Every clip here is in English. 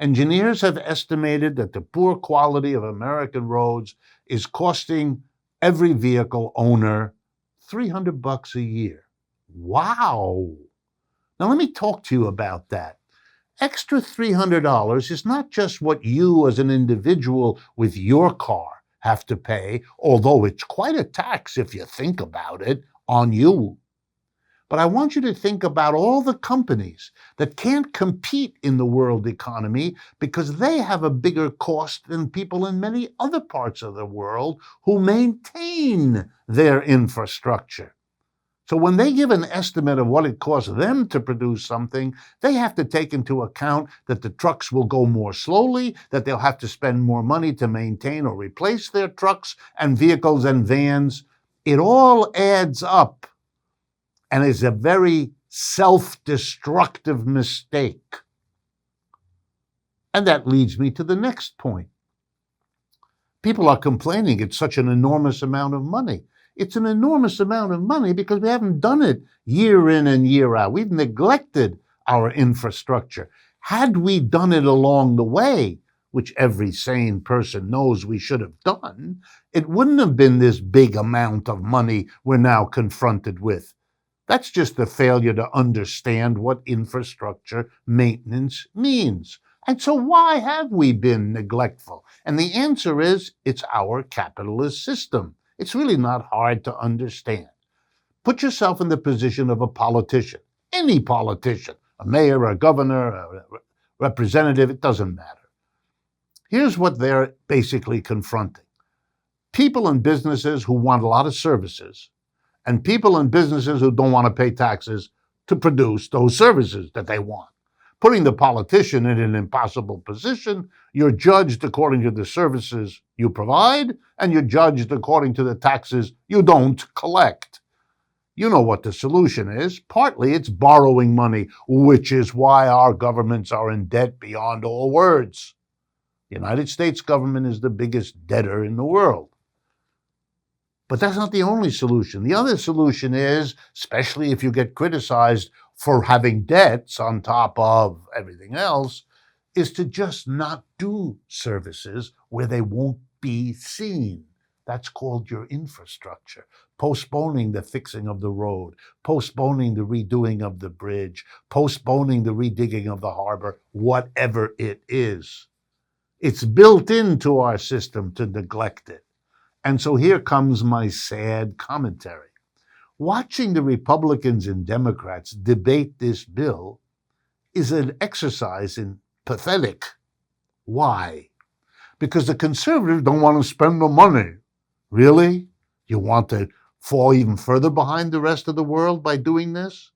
Engineers have estimated that the poor quality of American roads is costing every vehicle owner $300 a year. Wow. Now let me talk to you about that. Extra $300 is not just what you as an individual with your car have to pay, although it's quite a tax if you think about it, on you. But I want you to think about all the companies that can't compete in the world economy because they have a bigger cost than people in many other parts of the world who maintain their infrastructure. So when they give an estimate of what it costs them to produce something, they have to take into account that the trucks will go more slowly, that they'll have to spend more money to maintain or replace their trucks and vehicles and vans. It all adds up and is a very self-destructive mistake. And that leads me to the next point. People are complaining it's such an enormous amount of money. It's an enormous amount of money because we haven't done it year in and year out. We've neglected our infrastructure. Had we done it along the way, which every sane person knows we should have done, it wouldn't have been this big amount of money we're now confronted with. That's just the failure to understand what infrastructure maintenance means. And so why have we been neglectful? And the answer is, it's our capitalist system. It's really not hard to understand. Put yourself in the position of a politician, any politician, a mayor, a governor, a representative, it doesn't matter. Here's what they're basically confronting. People and businesses who want a lot of services, and people and businesses who don't want to pay taxes to produce those services that they want. Putting the politician in an impossible position, you're judged according to the services you provide, and you're judged according to the taxes you don't collect. You know what the solution is. Partly it's borrowing money, which is why our governments are in debt beyond all words. The United States government is the biggest debtor in the world. But that's not the only solution. The other solution is, especially if you get criticized for having debts on top of everything else, is to just not do services where they won't be seen. That's called your infrastructure. Postponing the fixing of the road, postponing the redoing of the bridge, postponing the redigging of the harbor, whatever it is. It's built into our system to neglect it. And so here comes my sad commentary. Watching the Republicans and Democrats debate this bill is an exercise in pathetic. Why? Because the conservatives don't want to spend the money. Really? You want to fall even further behind the rest of the world by doing this?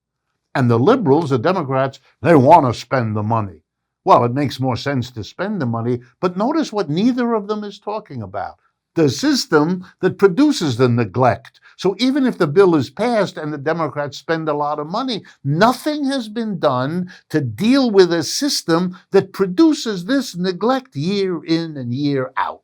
And the liberals, the Democrats, they want to spend the money. Well, it makes more sense to spend the money, but notice what neither of them is talking about. The system that produces the neglect. So even if the bill is passed and the Democrats spend a lot of money, nothing has been done to deal with a system that produces this neglect year in and year out.